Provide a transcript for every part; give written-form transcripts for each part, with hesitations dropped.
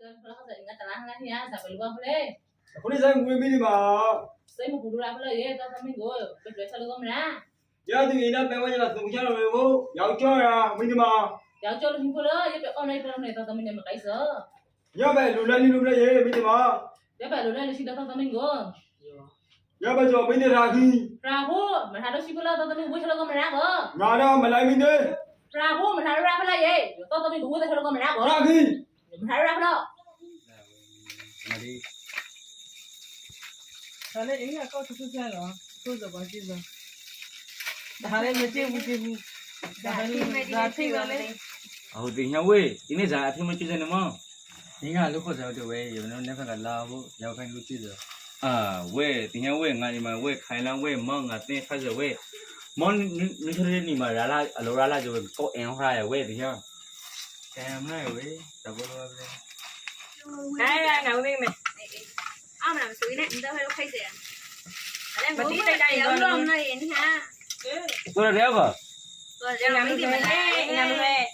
ingat tanah ya sampai lupa boleh. Aku ni saya ngui mini ma. Saya mau kudu apa lagi? Tahu kami gue, berdua selalu kemana? Ya tu ina memang jelas tu macam mana tu. Yang cakap ya mini ma. Yang jauh lebih pula, ya online pula nih tahu kami ni makai se. Ya baik lulan ye mini ma. Ya baru nih sih tahu kami gue. Ya baik jauh mini rahi. Rahu, merhadu sih pula tahu kami gue selalu kemana gue. Nada malai mini. Rahu, merhadu apa lagi? Tahu kami gue selalu kemana gue. Rahi. Merhadu apa lo? Mari. Kalau ini aku tu susah lah, tu dah pasti dah. Dah ni macam. Dah ni dah. Aku tinggal weh. Ini zat tu macam mana mah? Tinggal lu kau jauh tu weh. Yang mana nak kalau lalu, jauh kan lu tu. Weh, tinggal weh ngani mah weh, kailan weh mang ngatnya kaje weh. Mang ni cari ni mah rala je weh. Kau enggak weh tinggal. Enggak weh. Tak boleh weh. Đây nào viên mày. Ông làm suy này, người ta phải khai tiền. Mà tí đây đây ông luôn này anh ha. Tôi là đéo cơ. Rồi giờ làm gì mà lạ, làm lẹ.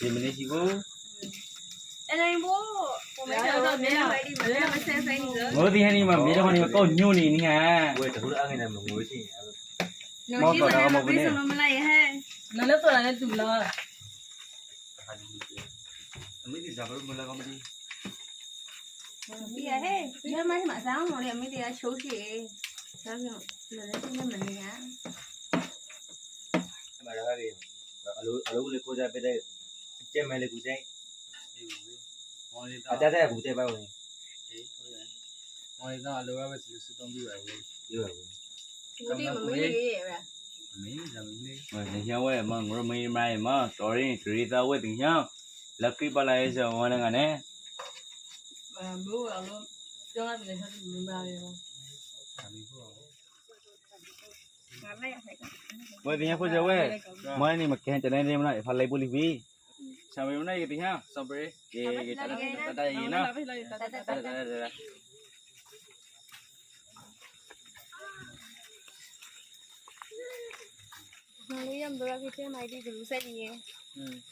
Thì mình đi chị cô. Đây bố. Bố mày chờ rồi mẹ phải đi mà mẹ xem phải nữa. Ngồi thì hay đi mà biết đâu mà có nhiều này nè ha. Quên từ lúc ăn này mà ngồi thì. Ngồi chứ mà làm biết xong mà lại ha. Nó lớp tôi là nó tụi lo. Mấy thì sao mà làm gì? Bây giờ hết, nhớ mấy mà sáng mà làm mấy thì số gì. Sao rồi lấy cho mình nhá. Mà ra đi. Alo lấy cô ra bên đây. Chơi mày lấy cô chơi. Ada ada cô chơi bao nhiêu? Ngoài ra alo ra bên sự đông đi vậy. Chưa. Cô đi mà mấy gì vậy? Mấy giờ mình đi. Mà tình nhau vậy mà ngồi mấy mai mà sorry, chửi tao vậy tình nhau. Lucky pala ấy giờ mà đang nghe. Mà bố ở luôn. Cho anh này sao mình bao nhiêu? Vậy tình nhau cô chơi vậy. Mới này mà khen cho nên em lại phải lấy bô livi. Sao mấy hôm nay tình nhau? Sao bữa? Cái ta gì nó? Nó lấy em đồ ra cái mày đi từ xe gì vậy?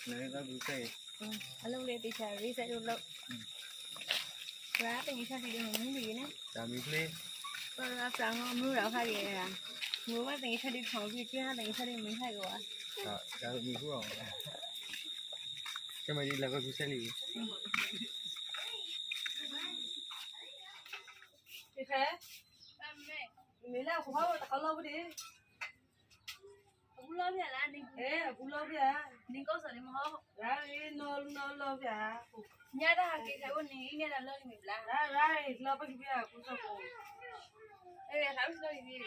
Này ta cứ say. Lúc này thì chả đi xe đâu đâu. Ra tình sao thì đừng muốn gì nữa. Chào mình lên. Ra sáng mưa đã khai vậy à? Mưa quá tình sao đi phòng gì chứ tình sao đi mình khai rồi à? Chào mình cũng rồi. Cái mày đi là có cái xe gì? Thì thế. Mình làm cũng không có lâu đi. Cũng lâu vậy là đi. Cũng lâu vậy. Đi có sợ đi mà không? Ra nó lâu vậy. Nhà ta hàng kia thấy con ní nên là lâu thì mình làm. Ra lo bao nhiêu vậy cũng sao cũng. Ê thấy lâu thì gì?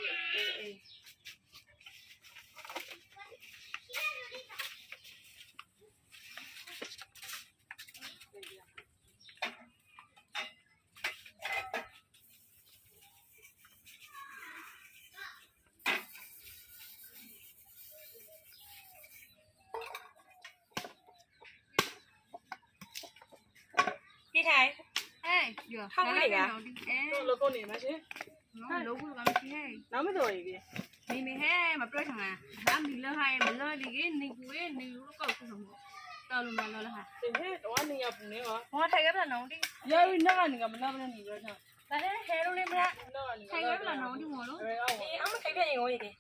Đi thầy. Ê, giờ không có gì à? Nó con này mà chứ. Nó lố của con chị hay. Nó mới rồi kìa. Mình hay mà plei thằng à. Làm thì lơ hay mà lơ đi cái này cuối này lúc cầu cũng không. Tao luôn mà lơ là hả? Thì thế đó anh nhập này mà. Hoa thầy cái là nấu đi. Giờ nó ăn gặp nó bên này rồi sao? Tại thế hè luôn em ra. Thầy cái là nấu đi ngồi luôn. Thì ông thấy cái gì ngồi vậy?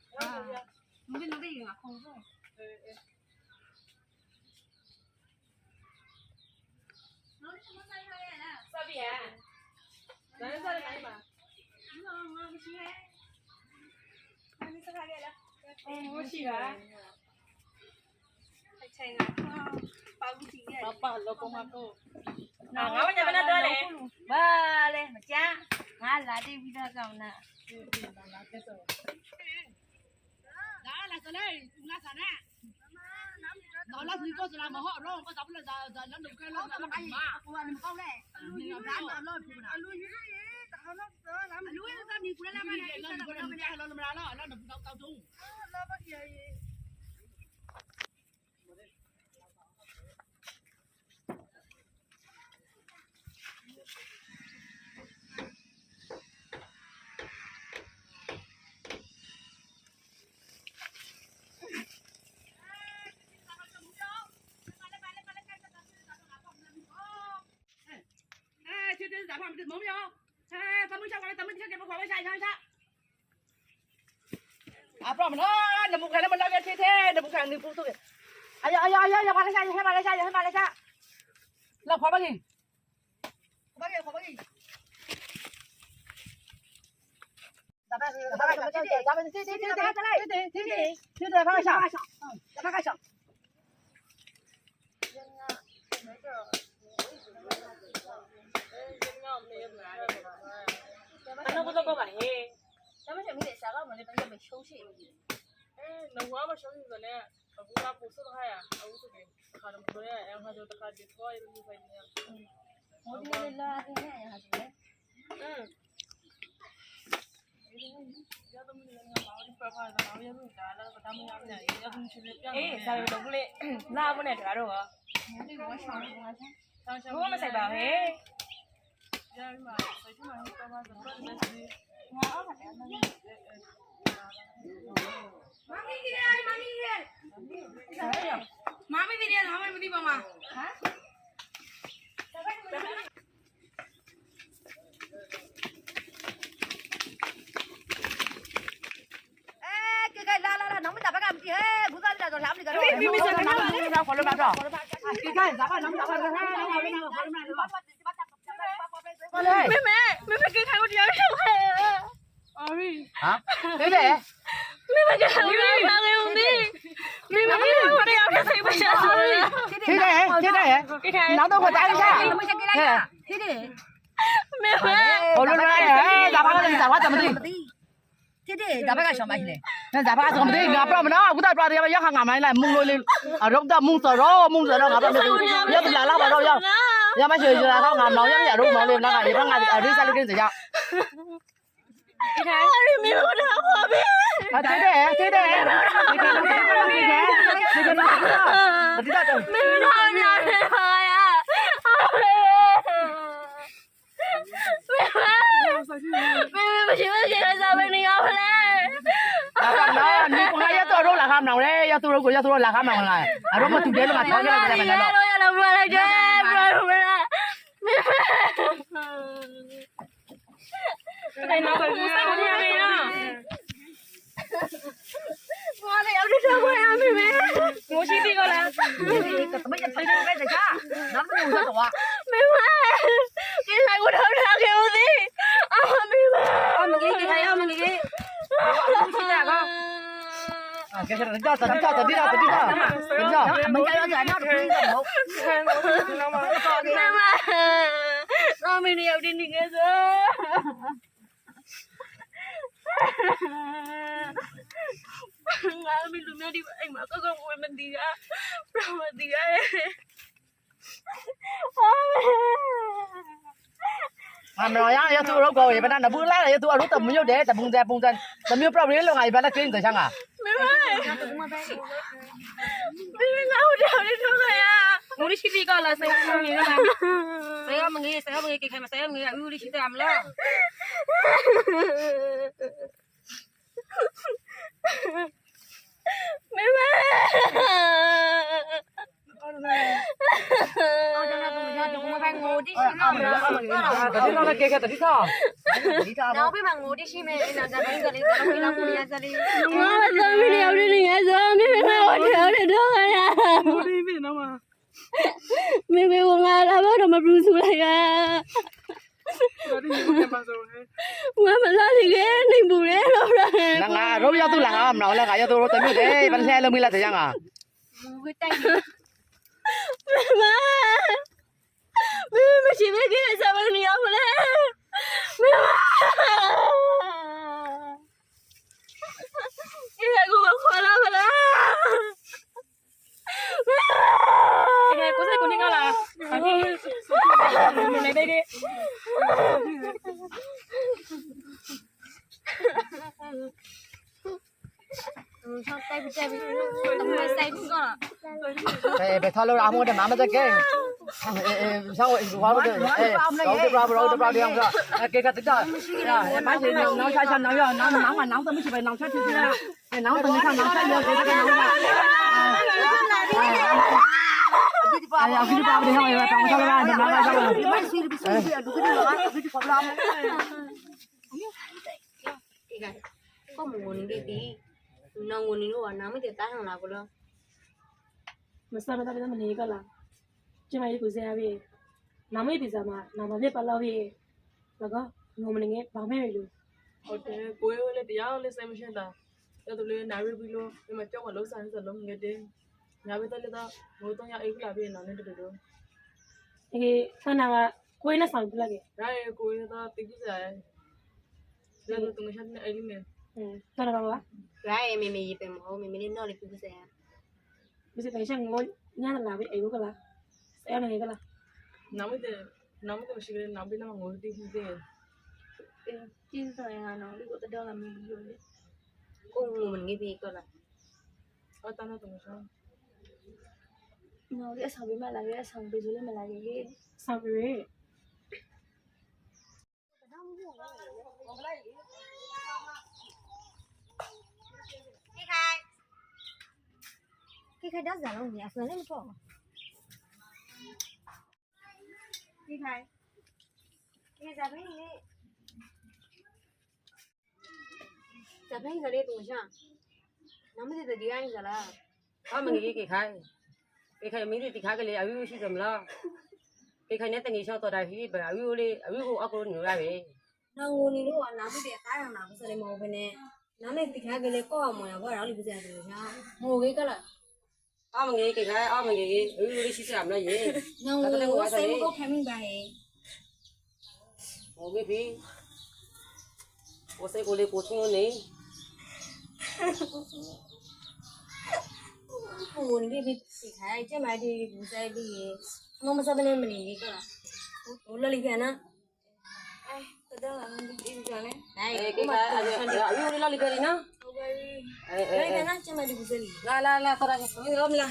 Không biết nó cái gì mà không rồi. Nó đi không sai hay à? Sao vậy à? Đấy sao đây mà? Nó cái gì hết? Nó đi sao hay là? Ồ, chị à? Thầy ngã bao cái gì vậy? Papa lo con aku. Ngáo nhà bên đó này. Ba lên mà cha. Ngã lại đi video cầu nè. Đó là cái này, là sao nè? Đó là gì có gì làm mà họ rồi, có giống là giờ nó đừng cái lo là mà. Cô ăn không đấy. Mình làm ra lo phụ nào. Lui ra mình cũng làm này, lo nó làm ra lo đừng tao chung. Lo bắt gì? 们这没有，咱们下过来，咱们天天不管我下一下。啊，不然呢，那不看那么老远天天，那不看你不走的。哎呀，马来西亚，马来西亚，马来西亚，那快把你，快把你。咱们这放下，放下。那不这个吧？嘿，咱们这没得啥个，我们这没休息。那我们休息着呢，我那不是的还呀，我这边看着不对，然后就看这拖一路回去。我这边拉的呢，还是呢。哎，啥时候不嘞？哪不呢？这个哦。我们谁吧？嘿。妈咪的，他们没地方吗？来，能不能把干不的？哎，不干了，就làm gì cả rồi. Mình sẽ làm ra khỏi lớp đó. Cái giá ba nóng ra khỏi lớp đó. Mẹ phải cái thằng điều đâu hả? Hả? Cái gì? Mẹ phải cái thằng điều nào không đi? Mẹ phải cái thằng điều nào thì bây giờ rồi. Cái này. Nó đâu có trái sao? Cái gì? Mẹ phải. Ôi lúc này hả? Giá ba cái giá ba tầm đi. Thế giá cái sao mày này? Giá ba sao mày? Ngáp ra mà nó, cũng tại ra thì bây giờ hàng ngàm này mung lôi lên, rong ta mung sờ đó ngáp ra được. Giờ mình làm vào đâu giờ? Giờ mấy chuyện là không ngàm nó, giờ bây giờ rung nó lên là ngày, ngày ở đi sao lên gì vậy? Cái này. Mình muốn làm gì? Thế đấy. Mình không nhận được thôi à. Mẹ chỉ biết cái sao bên đi học lên. Đó,你讲呀，做肉来看哪嘞？要做肉个，要做肉来看哪来？啊，肉么今天都嘛炒起来在那了。哎，那个不是我天的呀！我的要是社会啊，妹妹。我是这个嘞。怎么也推荐给这家？能不能走啊？妹妹，给来我头上给我的。啊，妹妹。我们给他要么给。我去哪个？啊，给他等着，等着。妹妹，我们要的你个啥？Mình đừng nghe đi anh mà có con ngồi mình đi ra rồi mà đi ra làm rồi á, giờ tôi đâu có vậy, bạn đã bữa lát là tôi lúc tầm nhiêu để tầm bung ra, tầm nhiêu problem lúc này bạn đã kinh rồi chăng à? Mẹ ngáo đeo đi thôi à. Ngủ đi xí con là sao không nghĩ là. Sao mà nghĩ cái khai mà sao nghĩ là đi xí làm lo. Mẹ. Tadi nak kek tadi sao? Nào biết mà ngủ đi xí mẹ nào ra đây ra đi ra đi ra đi. Má sao mẹ đeo đi nghe sao mẹ ngáo đeo đi thôi à. Ngủ đi vì nó mà. Mẹ uống à là bắt đầu mà blues lại à. Mà là thì cái ninh bù đấy đâu rồi. Đang à, rồi giờ tôi làm nào là giờ tôi tới như thế, bạn xe lên mình là thế chăng à? Cái tay. Mẹ chỉ biết cái sao mà đi học lên. Cái này cũng không khoa lắm mà. Cái này có gì con đi ngao là. Mình lấy đây đi. Sao tay bị tầm này tay cũng con à? Về thôi lâu lắm không để má mà ra cái. Sao vậy? Quá mất rồi. Đâu đi không rồi. Kể cả tính rồi. Em bán gì nấu sai chân nấu rồi, nấu mà nấu tôi mới chỉ phải nấu sai chứ. Nấu tôi mới sao nấu sai nhiều cái nấu mà. 呀，给你爸爸的好呀，当不上了，拿来当了。你买水的比水的，都给你拿，给你搞不了。ကိုမဝင်နေပြီနောင်ဝင်နေလို့ကနာမည်တားဆောင်လာကိုလို့ မစမတာလည်းမနေကလားကျမကြီးကိုဆရာပြီနာမည်ပြည်စားမှာနာမည်ပါလောက်ပြီတော့ငုံမနေငယ်ဘာမဲ့လို့ ဟုတ်တယ်ကိုယ်လည်းတရားလည်းစိတ်မရှင်းတာတော်တော်လေးနာရီပြီးလို့ဒီမှာကြောက်မလို့ဆိုင်စလုံးငယ်တယ်ညာဘက်လည်းတော့ဘိုးတော့ရအိတ်လာပြီးနောက်နေ့တူတူ ဒီဆန္ဒကကိုယ်နဲ့ဆောင်ပြလိုက် ဒါရေကိုယ်တော့တိကျတယ်ဒါတော့သူမရှိတဲ့အဲ့ဒီနဲ့ တော်တော်ပါ ရိုင်းမေမေရေးပဲမဟုတ်မေမေလေးတော့လေပြပြစရာ မစတဲ့ရှင်ငိုညလာပြီအိမ်ကလားဆရာနေကလား နောက်မတဲ့မရှိကြတဲ့နောက်ပြီးတော့ငိုတိတိတဲ့ ကျင်းစရာနော်ဒီကိုတော့လာမင်းလို့လေကိုငုံနေပြီကလား အတန်းတော့မရှိ နော်ဒီအဆောင်ပေးမလာရဲ့အဆောင်ပေးလို့မလာရဲ့ ဆောင်ပြီ ခိခိုင်တော့ဇာလုံးကြီးအစွမ်းလည်းမပေါ့ခိခိုင်ဒီဇာဘင်းလေးဇာဘင်းကလေးတူရှာနမတဲ့ဒီအိုင်းဇာလား 他们给开，给开明天给开个嘞，阿有是什么啦？给开那等于小多大批不？阿有嘞，阿有个阿哥牛来呗。 နောင်ဝင်နေလို့ကနာမတဲ့တားရအောင်လားမစလည်းမဟုတ်ဘဲနဲ့နာမတဲ့ခိခိုင်ကလေးကောက်အောင်မရဘောတော့လိပြစရာတူရှာဟိုကေကလား 他们给开，他们给阿有嘞是什么啦？耶， နောင်ဝင်လို့စိတ်မကောက်ခံမိပါဟဲ့ 我给批，我谁过来过春呢？ ဟိုနေပြီခိခိုင်ကျမဒီဘူးဆိုင်ပြီးမမစပနေမနေကေကလားဟိုလလိပြန်နော်အဲတော့လာမင်းဒီကြလဲ 哎，给开，阿有嘞哪里个嘞呢？ ဟုတ်ပါပြီ 哎 ဘယ် 哎 က 哎， နော်ကျမဒီဘူးဆိုင် 来，过来，我给我们啦。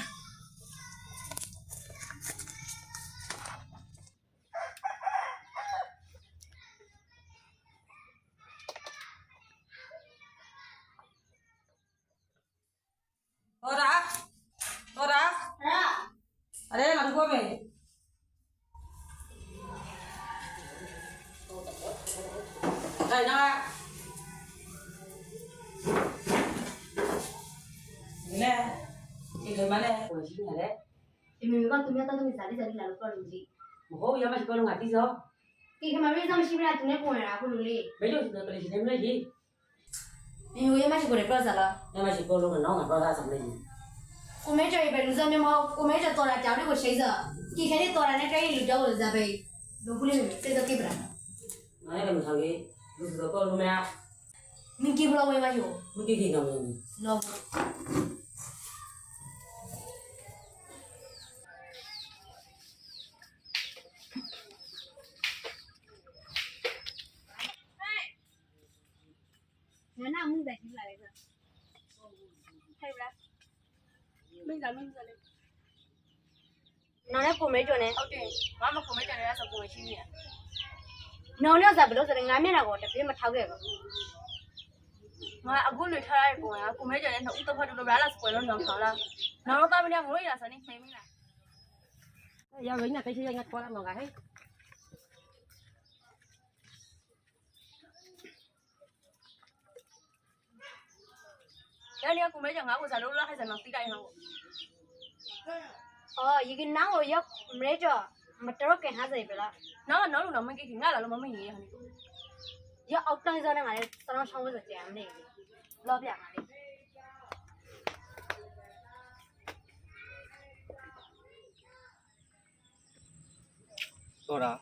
多大？哎，哪里过没？来那。你呢？你干嘛呢？我去哪嘞？ ဒီမေကသူများတော့သူဇာတိဇာတိလာလို့ပြောလို့မသိ 我要么去搞弄个地少， ဒီခမရေးစမရှိဘူးလားသူနဲ့ပုံရတာခုလိုလေး 没有是那个嘞，现在没得去。 မင်းဟိုရမရှိကိုလည်းပြောစားလား 要么去搞弄个弄个，搞啥什么嘞？ ကိုမဲကျော်ပဲလူစားမျိုးမကိုမဲကျော်တော်တာကြောင်လေးကိုရှိစားဒီခဲလေးတော်တာနဲ့တိုင်းလူတော့လို့ဇာပဲလူကူလေးစေတော့ကိပရာ 哪一个没上去？就是说搞弄么呀？ မင်းကိဘလောဝဲမရှိဘူး 没给干么？ လောနနာမှုတဲ့ကြီးလာလေဆိုဟဲ့ဗျာ မင်းသားမင်းသားလေး နော်နဲ့ကိုမဲကျော်နဲ့ ဟုတ်တယ်ငါမခုံမကြရဆိုကိုရှိနေ နော်နဲ့စားဘလို့ဆိုရင်ငါမျက်နှာကိုတပြေးမထောက်ခဲ့ဘူး ငါအခုလွေထားရပုံကကိုမဲကြတဲ့နှုတ်တော့ဖတ်တော့ဘာလားစပွယ်လို့နောင်ဆောင်လားနောင်တော့တာမင်းငွေရစနေနေမလား 要人家这些人家过来弄个嘿。 ရနေကိုမဲကြငါ့ကိုစားလို့လားဟဲ့စမ်းတိတိုင်းဟော အော်ဒီကနောင်ကိုရောက်မဲကျော်မတော်ကင်ဟာစေပဲလား နော်နော်လို့နော်မင်းကိငါလာလို့မမင်းရေးဟန် ရောက်အောက်တိုင်းစားနေမှာလေတောင်းချောင်းဝဲဆိုကြံနေပြီလောပြမှာလေ တော်တာ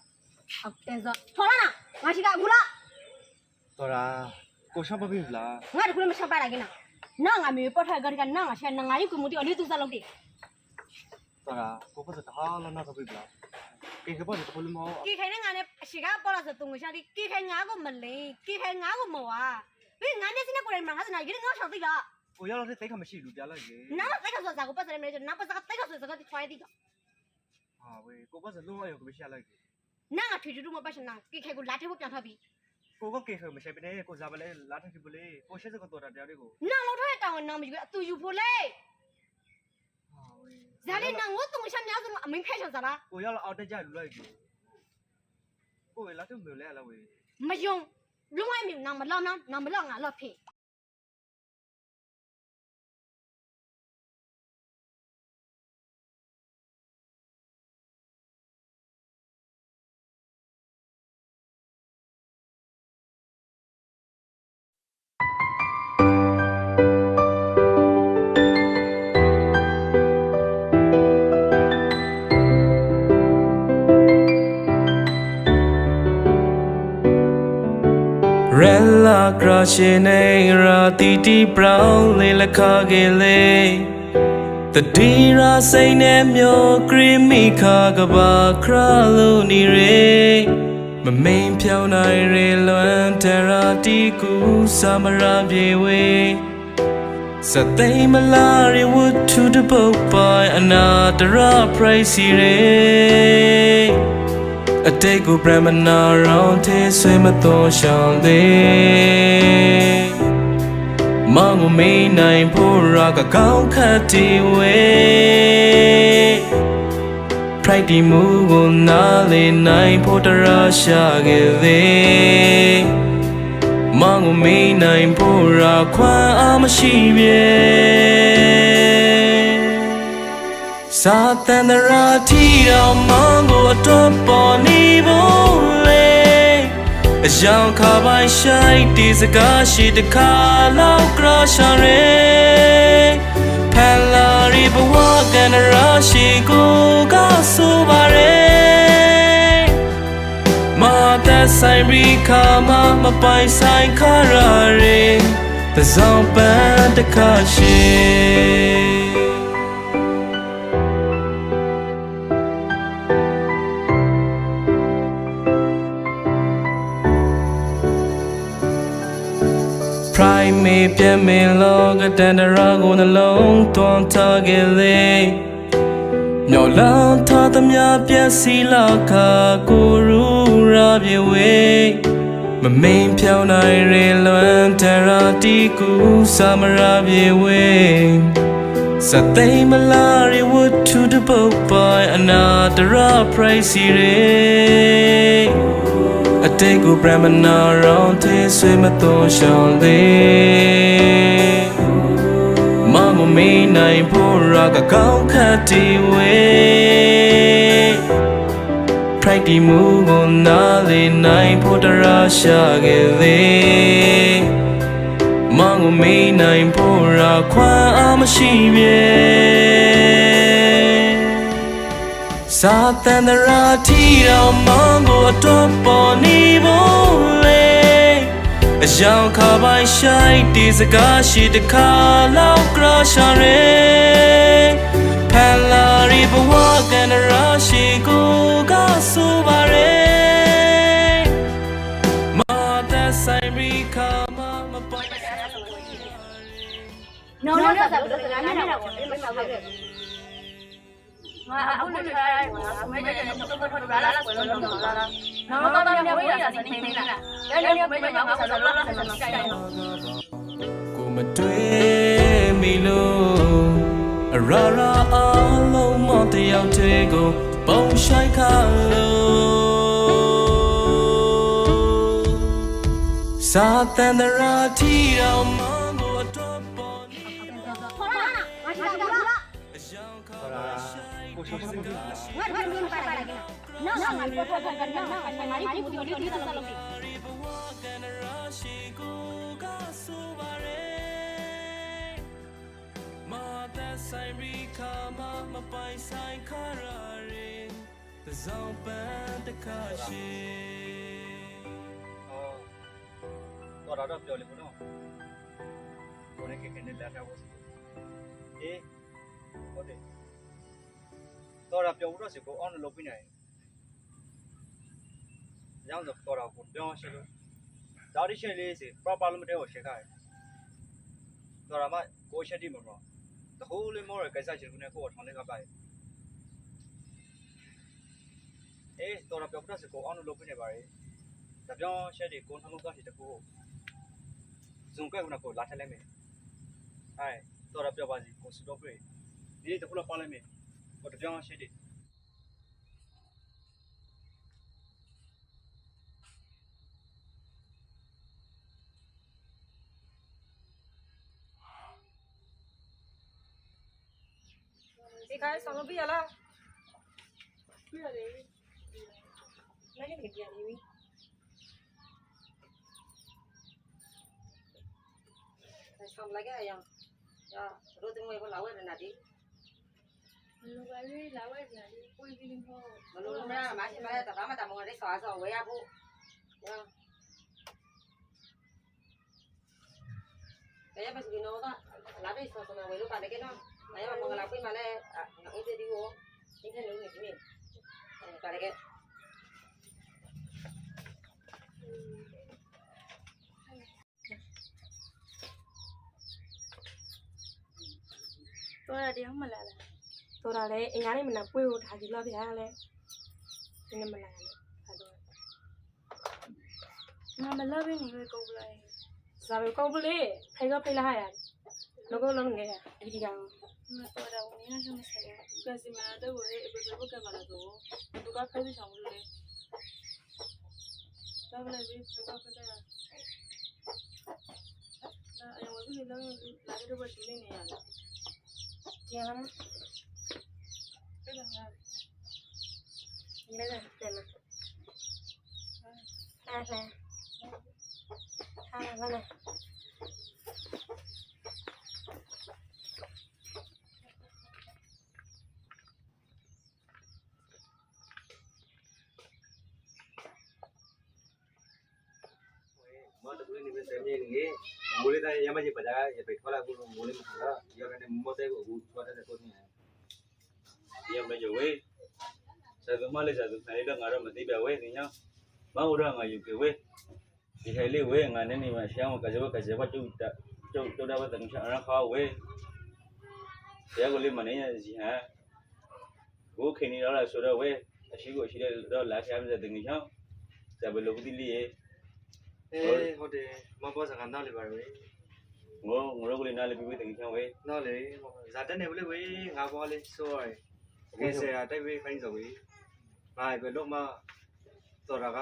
ဟုတ်တယ်ဆိုထော်လာနာငါရှိကဘူးလား တော်တာကိုရှောက်ပပြီလား ငါတခုလည်းမချက်ပါလိုက်ကိနာနာငါမေပေါ်ထားကြကနာငါရှဲငါယူကမှုတီအလေးသူစားလုပ်တယ် တော်တာကိုပတ်တာဟာလာနာကပြီလားကေကပတ်တယ်ဘယ်လိုမဟုတ် ကိခိုင်နဲ့ငါနဲ့အရှိကပေါ်လာဆိုတုံရှာဒီကိခိုင်ငါကိုမလိန်ကိခိုင်ငါကိုမဝါဘယ်ငါနဲ့စနေကိုလည်းမငါစနာရင်းငါချောင်းသိလား ကိုရောက်တော့တိတ်ခမရှိလူပြလိုက်လေ နာမသိကဆိုစားကိုပတ်စရမဲနာပတ်စကသိကဆိုစကားတိထွားတိက ဟာဝေးကိုပတ်စလုံးအရောကမရှိလိုက် နာငါထွေတူမပတ်စနာကိခိုင်ကိုလာထဲဖို့ပြန်ထားပြီ ကိုကကေခမရှိပဲကိုစားပလဲလာထခိပလဲကိုရှက်စကတော်တာတရားတွေကို နာလောက်ထားတဲ့တောင်းနာမယူအတူယူဖို့လေ ဟာဝေး ဇာလေးနာငိုတုံရှာများစုအမင်းဖဲချောစားလား ကိုရောက်လာအောက်တက်ကြလူလိုက်ကိုလာထုတ်မျိုးလဲလာဝေး မယုံလူမိုင်းမြနာမလောက်နာမလောက်ငါလောက်ဖေ Rella crashing ratiti brown lila kagele The dira say nemyo creamy kagaba kralu ni re My main piao nai re loan terati ku samara biewe Satay malari wood to the boat by another price re A day go brahmana round te swim a to shall they Mango me nine pura ka kau kati we Pride mugo nale nine potara shagele Mango me nine pura kwa amashibye Satan the rati mango top ni bole A young kabai shy disgashi the kala crashare Palari walk and rashi go gasubare Mata sairi kama mapai sai karare The zomban the kashi Pride me pian me log a dandarago na long ton tagele No long ta the mya pian si la ka guru rabye we My main piao nai re loan terati ku samara bye we Satay malari wood to the boat by another price re A day go brahmana round te swim a to shall they Mango me nine pura ka kau kati we Pride mugo nale nine potara shagele Mango me nine pura kwa amashibye Satan the rati mango top ni bole A young kabai shy disgashi the kala crashare Palari walk and rashi go gasubare Mata sairi kama mapai No, sa sa sa na na ko ma sa ba ke ငါအခုလည်းထားရတယ်ကွာ။မဲကြတယ်တော့တော့ထွက်လာလားဆိုတော့တော့လာလား။နောက်တော့တော့ဝေးရတာစိနေလား။အဲ့ဒီမဲကြငါဆက်လာလားဆက်လာကြိုက်တော့ Ko ma twe mi lo ra ra alone mo te yaw te ko bong shai kha lo Satan the rati mango top on ခေါ်လာငါရှိတာလား ကိုရှိစိတ်က ငါတို့မြင်ပါလားကနော်ငါတို့ပေါ်ပေါ်ကန်နော်ငါငါဒီကိုဒီဒီဆက်လုပ်ပြီ Sairi kama mapai sai karare the zomban the kashi အော်တော့ပြောလေဘုနော်ကိုလည်းခင်နဲ့လက်ထားဖို့အေးဟုတ်တယ်တော့ပြောလို့စကို on လုပ်ပြနေတယ်။ရောင်းတော့တော့ကိုပြောရှိလို့ဒါရီရှယ်လေးစီ proper လို့မတဲ့ကိုရှယ်ခိုင်းတော့မှကိုရှက်တိမလို့တဟိုးလေးမောရကိစ္စချင်kunneကိုထောင်းလေးကပါအေးတော့ပြောပြစကို on လုပ်ပြနေပါလေ။ဒါပြောရှက်ဒီကိုထောင်းလို့ကရှိတကူဇုံကဲကကိုလာထက်လိုက်မယ်။အဲတော့ပြောပါစီကိုစတော့ပြေဒီတခုလောက်ပါလိုက်မယ်我这边写的。你看上个毕业了，ပြရတယ် 那个毕业了。上来个样，呀，罗定位我老外在哪里？ လူပဲလေးလာဝဲပြန်လေးပွေးပြီးနေပေါ့ မလို့မရမရှိမလဲတဘာမှတမငါလေးဆွာဆောဝေးရဖို့ညာဘယ်မှာစကင်းတော့လာပြီးဆောဆောဝေးလို့ပါတယ်ကနော်မရမငလာပြေးမလဲငါဦးစီဒီကိုဒီကနေ့လုံးနေပြီပါတယ်က တော့တရားမလာလား တော်တာလေအင်္ဂါနေ့မနက်ပွေးကိုထားကြည့်လို့ဗျာလေဒီနေ့မလာနဲ့အဲ့တော့ ငါမလာဘဲနေလို့ကုန်ပလိုက် ဇာဘေကောင်းပလေးဖိကဖိလာရလောကလုံးငယ်ဒီဒီကောင် ငါတော့တော့နင်းရှုံးဆက်တယ် ကစီမနာတော့ကိုလေအပေပေဘက်ကမလာတော့သူကခိုင်းဆောင်လို့လေတော့လည်းဒီစကားဖတ်တယ်အဲ့အရင်ကလည်းလာတော့ဘာရှိနေရလဲ ကျန်လား အဲ့ဒါက လဲတယ်အဲ့လဲဟာလာ မတကူလေးနေပဲဆယ်မြေနေငယ်မိုးလေးတိုင်းရမကြီးပဒါရပဲခေါ်လာကူမိုးလေးမခါရကနေမောတဲ့ကိုဘူးထွက်တဲ့ကိုနေရမကြဝေးဆက်သမားလေးဆက်သူနိုင်တော့ငါတော့မသိပဲဝေးနေညမဟုတ်တော့ငါယူကြဝေးဒီခိုင်လေးဝေးငါနဲ့နေမှာရှောင်းကကြဘကျုပ်တော့တဲ့ငါရခါဝေးရကိုလေးမနေရစီဟမ်ဘိုးခင်နေတော့ဆိုတော့ဝေးအရှိကိုရှိတဲ့တော့လာချမ်းတဲ့ငါချောင်းဆက်ဘလို့ဘူးတိလေး ဟုတ်တယ်မဘောစကနားလေးပါပဲ ငိုကလေးနားလေးပြီးတင်ချင်ဝေး နားလေဇာတက်နေဘလေဝေးငါဘောလေးဆိုရယ်ကဲဆရာတိုက်ဝေးခိုင်းဆိုဝေးငါပဲလို့မတော်တာက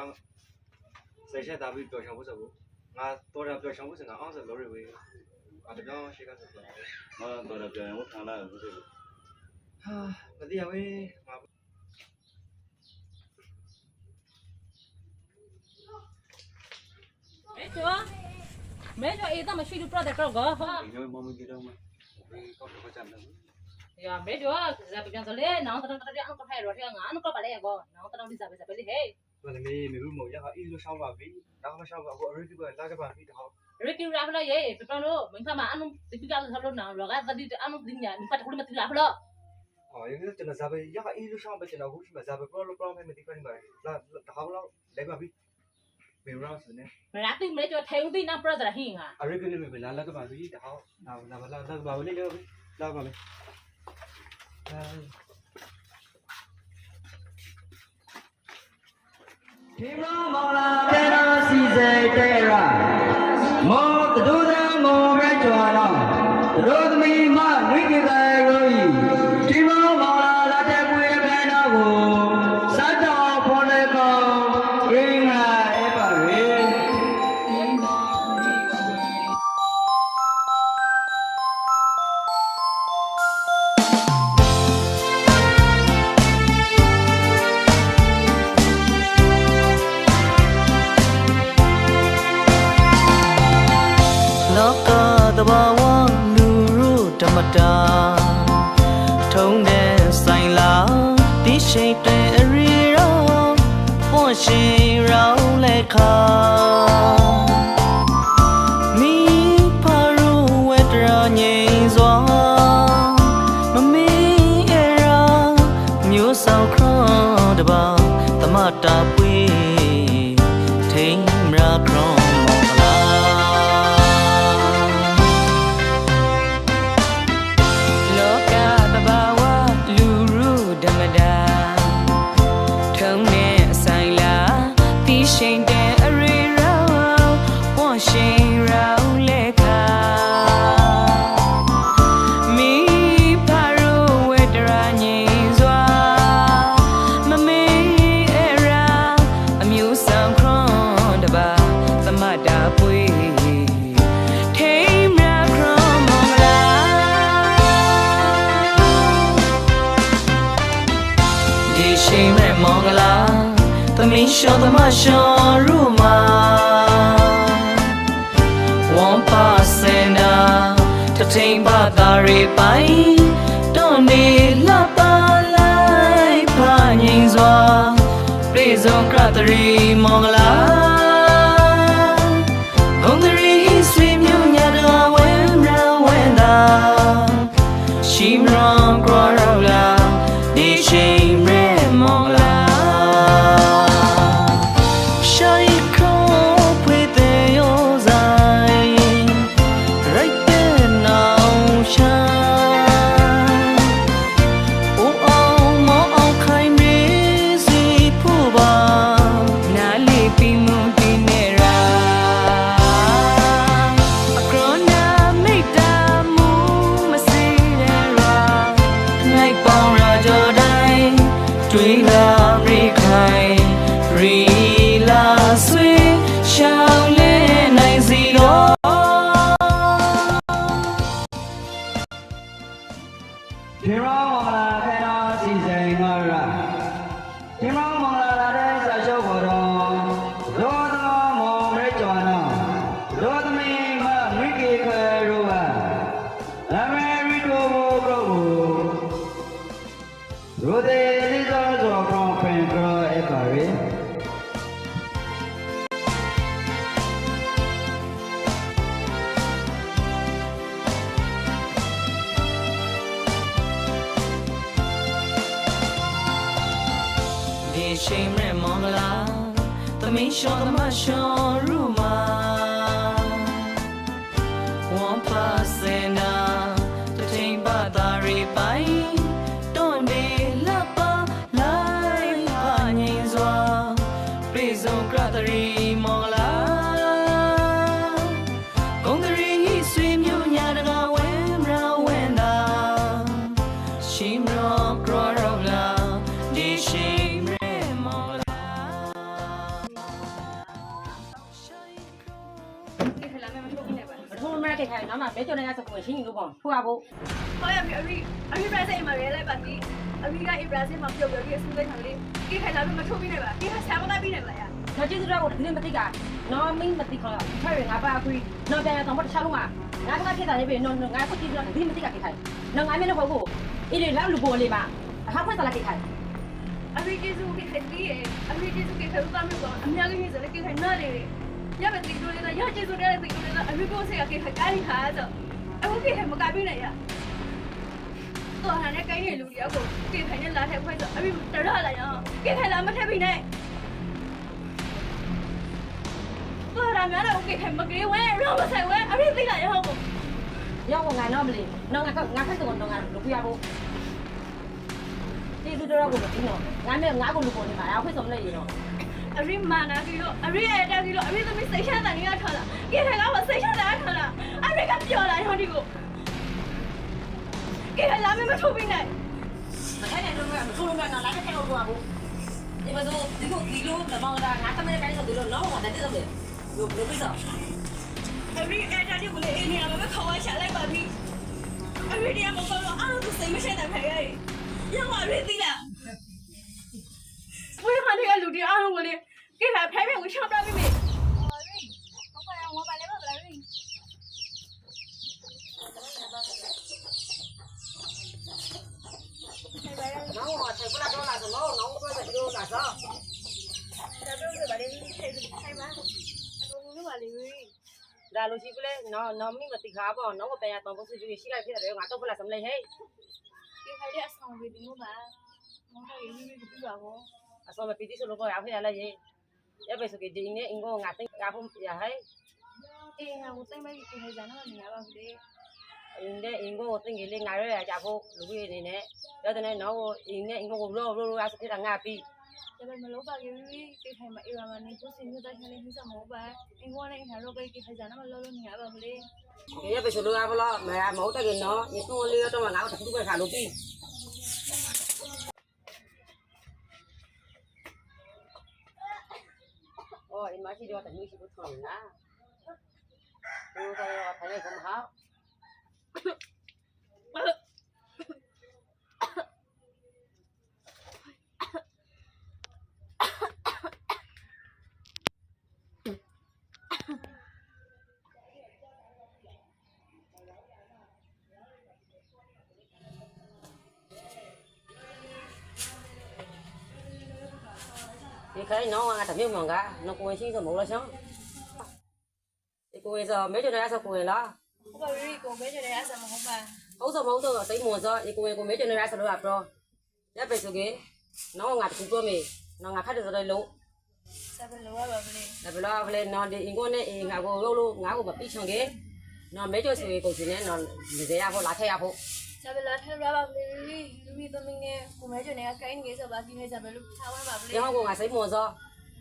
ဆက်ချက်တာပြီးပြောချင်ဖို့ဆိုဘူးငါတော်တာပြောချင်ဖို့စငါအောင်စလို့ရဝေးအဲ့ဒါကြောင့်ရှိကဆိုတော့ မတော်တော့ပြန်ဖို့ခံလာလို့ဆို ဟာမသိရဝေးငါ မဲကျော်အေးတော့မရှိလို့ပြတဲ့ကောကောဟာ ဒီလိုမမကြီးတော့မဘေးကောက်တော့ကြမ်းတယ် ရမဲကျော်ဇာပြန်စလေနောင်တော့တဲ့အောင်ကဖိုင်ရောတဲ့ငါနုကပါလေကောနောင်တော့ဒီဇာပဲဇာပဲလေဟေး ဘာလဲမေဘူးမို့ရကအီလိုရှောင်းပါပြီဒါကမရှောင်းပါဘူးအရေးကြီးကလာကြပါပြီတော့ ရကီရာဖလာယေပပလို့မင်းကမအနုဒီကလာလို့နောင်ရောကသတိအနုဒီညာမိပတ်ခုမတိလာဖလို့ ဟောရင်ကျွန်တော်ဇာပဲရကအီလိုရှောင်းပဲကျွန်တော်ခုရှိမှာဇာပဲပရောပရောမဲမသိခွင့်ပါလာတခါတော့လိုက်ပါပြီမေရောစနေ ရာတိမဲကျော်ထဲဦးဒီနာပရဇာဟင်းဟာ အရေးကြီးပဲလာကြပါပြီတခါလာပါလေလေလာပါလေဒီမောမောလာတေရာစီစေတေရာမောတဒုဒမောရကြွာတော့ရိုသမီမနွိကေကရိုဤဒီမောမောလာလာတဲ့ပွေခဲတော့ကိုစတ်တော်ဖော်လေကောရင်းငါဧပါရေ လောကတဘာဝလူရုဓမ္မတာထုံးတဲ့ဆိုင်လာတိရှိတ်တဲ့အရီရောပွန်ရှိရောင်းလက်ခါမိဖရူဝဲတရာငိမ့်စွာမမင်းအရာမျိုးဆောင်ခရတဘာတမတာပွေထိန်ရာခရမောလာ ရှိန်တဲ့အရေရောပွန်ရှိန်ရောလက်ခါမိဖရဝဲတရာငိမ့် ရှိမဲ့မောင်ကလာသမီးရှော့သမရှော့ရူမာဝန်ပါစင်နာတထိန်ပါတာရီပိုင်တွန်နေလာပါလိုက်ဖာငိမ့်စွာပြေဆုံးကရတရီမောင်ကလာဘုံတရီဆွေမျိုးညတော်ဝဲမရဝဲတာရှိမရောကရောလာဒီရှိမဲမောင်လာရှိုင်းခေါ်ဖွေတဲ့ရောဆိုင်ရိုက်တဲ့နောင်ရှာအိုအောင်မောင်အောင်ခိုင်မေးစီဖို့ပါနားလေးပြီးမှုဒီနေရာအကရောနာမိတ်တာမူမစီရရာလိုက်ပေါင်းရကြတိုင်းတွေးလာရိခိုင်ရီလာဆွေရှောင်းလဲနိုင်စီတော့ဒီရောမလာခဲတော်စီစဉ်ငါရဒီရောမလာလာတဲ့ဆက်ရှုပ်ပေါ်တော်ရောတော်မောမဲကျော်တော်ရောသမီးမမိကေခဲရောပါအမေရီတိုဘောကရောဒေလီဇာဇောကောင်ဖင်ကရောအပါရီဒီရှိမဲမောင်ကလာသမီးရှော့သမရှော့ရူမာဝန်ပါစင်နာတထိန်ပါတာရီပိုင်တွန်နေလာပါလိုက်ပါငိမ့်စွာပြေဆုံးကရတရီမောင်ကလာဂုံတရီဆွေမျိုးညာတကဝဲမရဝဲတာရှိမရောကရောလာဒီရှိမဲမောင်ကလာ ထိုးမရတဲ့ခိုင်နောက်မှမဲကြော်နေရစကွယ်ရှင်းလို့ပေါ့ထိုးရဖို့ ဟောရပြီအရီဘရာဇီးမှာရဲလိုက်ပါပြီအရီကအီဘရာဇီးမှာပြုတ်ပြီးအဆူလိုက်ထားလေကိခိုင်လာပြီးမထုတ်ပြီးနေပါကိခိုင်ဆာမလာပြီးနေပါလား ငါကျေးဇူးတော်ကိုဒီနေ့မသိကနော်မင်းမသိခေါ်ထိုင်ရငါပါခွေးနော်ပြန်တော့မတခြားလုံးကငါကဖြစ်တာလေပဲနော်ငါကိုကျေးဇူးတော်ဒီနေ့မသိကကိခိုင်နော်ငါမင်းတော့ဟုတ်ကိုအေးလေလောက်လူပေါ်လေးပါအခါခွက်စားလိုက်ကိခိုင် အရီကျေးဇူးကိခိုင်ပြီးရဲ့အရီကျေးဇူးကိခိုင်ဘာမျိုးကအများကြီးဆိုလေကိခိုင်နားလေရပါတိတို့လေရကျေးဇူးတဲ့တိတို့လေအရီကိုဆေကကိခိုင်ကားခါဆိုအခုကိခိုင်မကပြီးနေရတော့ဟာနဲ့ကိုင်းနေလူတယောက်ကိုကိခိုင်နဲ့လာထက်ခွဲဆိုအရီတရလာရအောင်ကိခိုင်လာမထက်ပြီးနေတော့ရများတော့ကိခိုင်မကေးဝဲရောမဆိုင်ဝဲအရီသိလာရအောင် ရောက်ငါနော်မလေးနော်ငါခက်တော့တော့ငါလူပြရဖို့ကျေးဇူးတော်ကိုမသိနော်ငါနဲ့ငါကိုလူပေါ်နေမှာအခွင့်ဆုံးလက်ရတော့ အရီမာနာကြီးလို့အရီရဲ့တက်ကြီးလို့အရီသမီးစိတ်ချမ်းသာနေရထားလားကိခိုင်ကမစိတ်ချမ်းသာထားလားအရီကပြောလာရောဒီကိုကိခိုင်လာမမထုတ်ပြီးနိုင် မထိုင်နေတော့ငါမထိုးလို့ငါလာတဲ့ထဲကိုသွားဖို့ဒီမစိုးဒီကိုဒီလိုတော့ငါသမီးတိုင်းဆိုဒီလိုတော့ဟောတယ်တဲ့တယ်လို့ပြောပြီးတော့ အရီရဲ့တက်ကြီးကိုလေအင်းနေရာမှာခေါ်ဝါချလိုက်ပါပြီအရီတရားမပေါ်တော့အားလုံးစိတ်မချမ်းသာခဲ့ရဲ့ရမအရီသိလားဝေးခါတဲ့လူတွေအားလုံးကိုလေကိခိုင်ဖိုင်မဲ့ကိုချောက်ပြပြီးပြီ နော်ထိုင်ပလာတော့လာတော့နော်ကိုပဲဒီလိုလာတော့ ဒါလိုရှိပလဲနော်မိမတိခါပေါ့နော်ကိုပြန်ရတော့ဘုစုကြီးရှိလိုက်ဖြစ်တယ်ငါတော့ဖလာစမလဲဟဲ့ ကိခိုင်ရဲ့အဆောင်ဝေးဒီလိုပါမောင်တို့ရေးပြီးပြပါဘော အစောမပီတိဆိုလို့ပေါ့ရဖရလဲရေးရပဲဆိုကြဒီနေ့အင်ကိုငါသိငါဖို့ရဟဲ့ အေးငါကိုစိတ်မကြီးကိခိုင်ဇာနာမနေရပါဘူးလေ အင်းတဲ့အင်ကိုသိငယ်လေးငါရရကြဖို့လူကြီးနေနဲ့ရတဲ့နော်အင်းနဲ့အင်ကိုရောရစဖြစ်တာငါပြီး ဒါပေမဲ့မလို့ပါကြီးကိခိုင်မအေးပါမနေသူစင်မျိုးတိုင်းလေးနှိစမောပါအင်ကိုနဲ့ငါတို့ကိခိုင်ဇာနာမလောလို့နေရပါဘူးလေ ရပဲဆိုလို့ရပါလားမမဟုတ်တယ်နော်ညသုံးလေးတော့ငါတို့တူပဲခါလို့ပြီး哦，你妈去叫等你去不穿啦？我说他那什么好？ ဒီခိုင်းနော်ငါတမျိုးမှန်ကနော်ကိုဝင်ရှိဆိုမဟုတ်လားရှောင်းဒီကိုဝင်ဆိုမဲကျနေရဆိုကိုဝင်လား ဟုတ်ပါပြီကိုမဲကျနေရဆိုမဟုတ်ပါ ဟုတ်ဆိုမဟုတ်ဆိုစိတ်မဝင်ဆိုဒီကိုဝင်ကိုမဲကျနေရဆိုတော့အပရောရပဲဆိုကေနော်ငါတခုပြောမေနော်ငါခတ်တယ်ဆိုတော့လုံး ဆက်ပြီးလောရပါဘူးလေ ဒါဘလားဘလဲနော်ဒီအင်ကိုနဲ့အင်ငါကိုလို့ငါကိုမပြီးချွန်ကေနော်မဲကျဆိုရေကိုစင်းနဲ့နော်ဒီစရဖို့လာထည့်ရဖို့ ဆက်ပြီးလာထရပါဘူးလေလူမီသမင်းနဲ့ကိုမဲကျနေကကိုင်းနေဆိုပါဒီနေ့ဆက်ပြီးလို့ထားဝဲပါဘူးလေ ဒီဟောကိုငါစိတ်မဝင်ဆို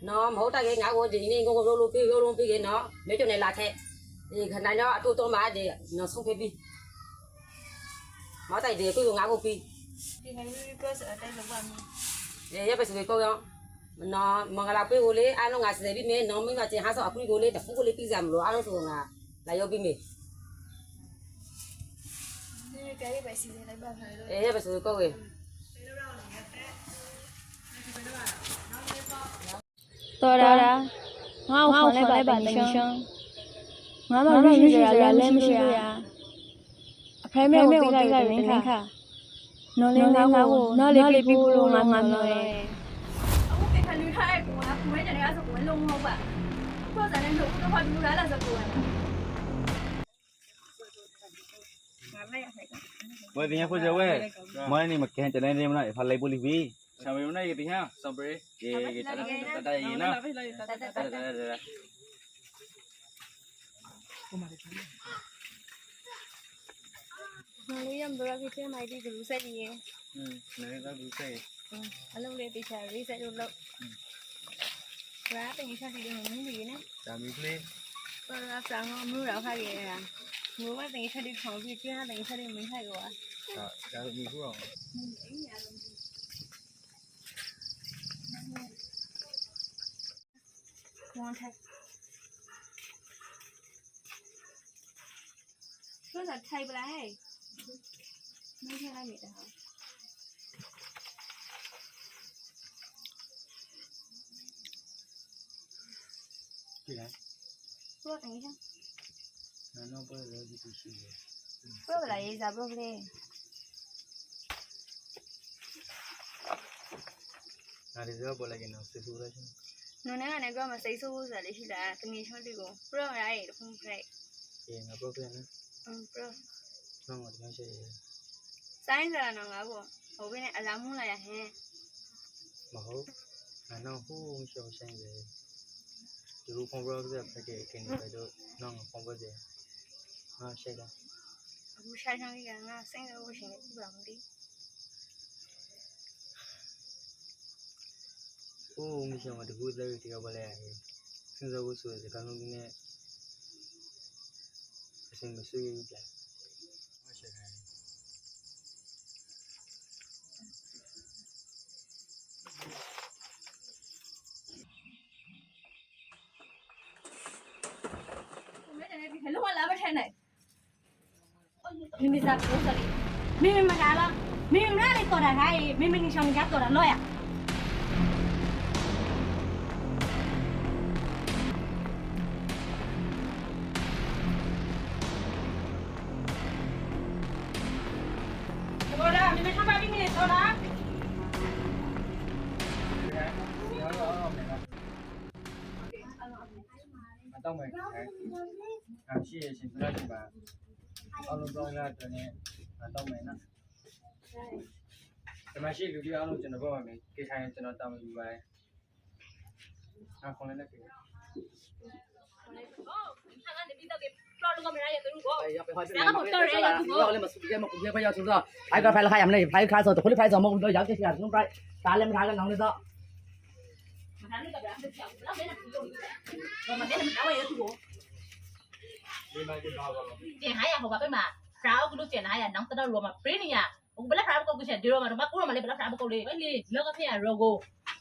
နော်မဟုတ်တကေငါကိုဒီနေ့ကိုလို့ပြီးလို့ပြီးကေနော်မဲကျနေလာထည့်ဒီခဏတော့အတူတော့မှဒီနော်ဆုံးဖြတ်ပြီးမတိုက်ဒီကိုငါကိုပြီး ဒီနေ့ရီကွက်အတိုင်းလုပ်ပါမယ် ရပဲဆိုကိုရောနော်မင်္ဂလာပေးကိုလေအားလုံးငါစနေပြီးမင်းနော်မင်းကကျင်ဟာဆိုအခုကိုလေတခုကိုလေပြီးစားမလို့အားလုံးဆိုငါလာရောက်ပြီးမေ ဒီကဲပဲစီစဉ်လိုက်ပါမယ်လို့ ရပဲဆိုကိုရေ တော်တာငါ့ကိုခေါ်လိုက်ပါတမီရှုံးငါမှမရှိကြတာလည်းမရှိရအဖေမဲကိုတိတ်လိုက်ရင်ခါနော်လေးငါကိုနော်လေးပြီးလို့ငါမျောရဲ အခုပြန်ခလူထားတဲ့ကိုကကိုမဲကျနေရဆိုကိုလုံးမဟုတ်ပါကိုယ်စတဲ့လို့တော့ဘာလို့လာဆိုကိုက ဝယ်တင်ရဖို့ကြဝဲမင်းနေမကန်တန်းနေမလားဖာလိုက်ပို့လိပြီ ရှာမေမနိုင်ကတိဟမ်စံပရေ ကေကေတတရင်းနော် နော်လေးရမတော်ဖြစ်တဲ့မိုက်ဒီကလူဆက်ကြီးရဲ့ နေတော့ဘူးစေး အလုံးလေးတေချာရေးဆက်လို့လို့ဘာတင်ချာတီလို့မင်းကြီးနဲ့ ဒါမီပလေး တော်တာဆောင်းမလို့တော့ခါရဲတာငိုမတင်ချာတီထောင်ပြီးကျန်းတင်ချာတီမင်းထိုက်ကွာ ဒါမီဘူးအောင် ဝန်ထိုက်说啥拆不来？明天来没得哈。 ကြည့်လိုက် 说等一下， နော်ပေါ်လို့ဒီရှိတယ် 不要来一下，不要来。 ဒါရီရောပေါ်လိုက်ကနေစစ်ဆိုးလိုက်ရှင် 侬那个那个嘛，谁说我这里去的？等你晓得个，不要来也红不来。 အေးငါပေါ်ပြန်နော် 不要。 နော်ငါတင်ရှိရ 三十了那个不，后边的阿拉木了呀嘿。 မဟုတ်ငါတော့ဟိုးရှောင်းဆိုင်တယ်ဒီလိုကွန်ပရောဆက်ဖက်ကေကနေပဲတော့နော်ကွန်ပရောဆက်ဟာရှိတာ အခုရှာချောင်းကြီးကငါစိတ်လို့ရှင်နေပြပါမလို့ ဟိုးမရှောင်းတကူလက်ရတရားပေါ်လဲစဉ်းစားဖို့ဆိုတဲ့ကံလုံးနဲ့အစင်မဆွေးဘူးကြာဟာရှိတယ် ကိုမဲကျနေပြီလုံးဝလာမထဲနိုင်မိမိစားကိုစရီမိမိမကားလားမိမိနားလေးတော်တာခိုင်းမိမိနေဆောင်ကြတော်တာလို့ရ တော်လားမင်းထပ်ပါပြီမင်းတော်လား မတော့မယ်ရှိရရှင်ပြလိုက်ပါအလုံးတော့လာတယ်နဲ့မတော့မယ်နော်ဒီမှာရှိလူတွေအားလုံးကျွန်တော်ပြောပါမယ်ကိထိုင်ကျွန်တော်တောင်းယူပါတယ်ခေါင်းလည်းနဲ့ပြေ ရไปหอยเป็นเราเลยมาสุดยังมาคุยไปยาวสุดแล้วไอ้ก็ไปละใครยังไม่ได้ไปค้าสดคนที่ไปสองโมงเราอยากจะเสียต้องไปตาเล่มทางกันน้องเลยต่อมันได้มันเอาไว้แล้วทุกคน ဒီမှာကျွန်တော်ပါ tiền hai à không phải cái mà rau cái lúc tiền hai à nóng tới đâu rồi mà print nhỉ cũng biết là rau câu cái chuyện điều mà nó mắc cũng là mà lên biết là rau câu đi cái gì lỡ cái phía logo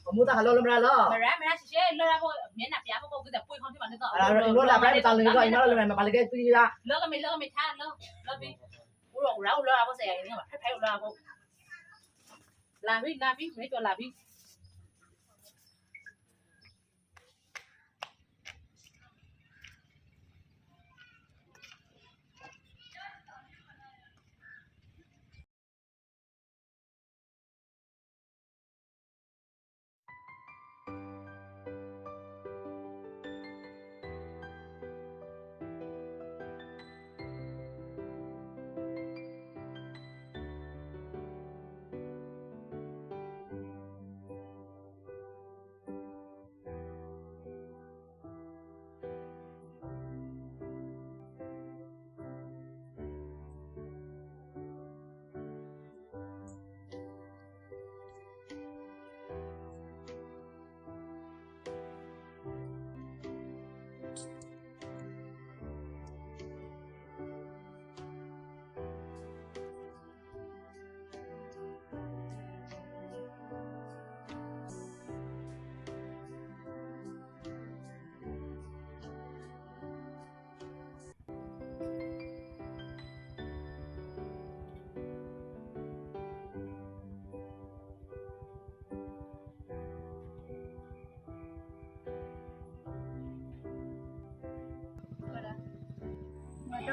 ผมมูตาฮัลโหลแล้วแล้ว mà ra chỉ lỡ ra câu miếng nạp giá câu cái tập quay không thì bạn nó รถดับได้ตาเลยก็ไอ้น้องเลยมาปาเลยก็ตีละ lỡ cái mình than lỡ đi rau lỡ có xe nhưng mà thấy rau câu làm đi mấy cho làm đi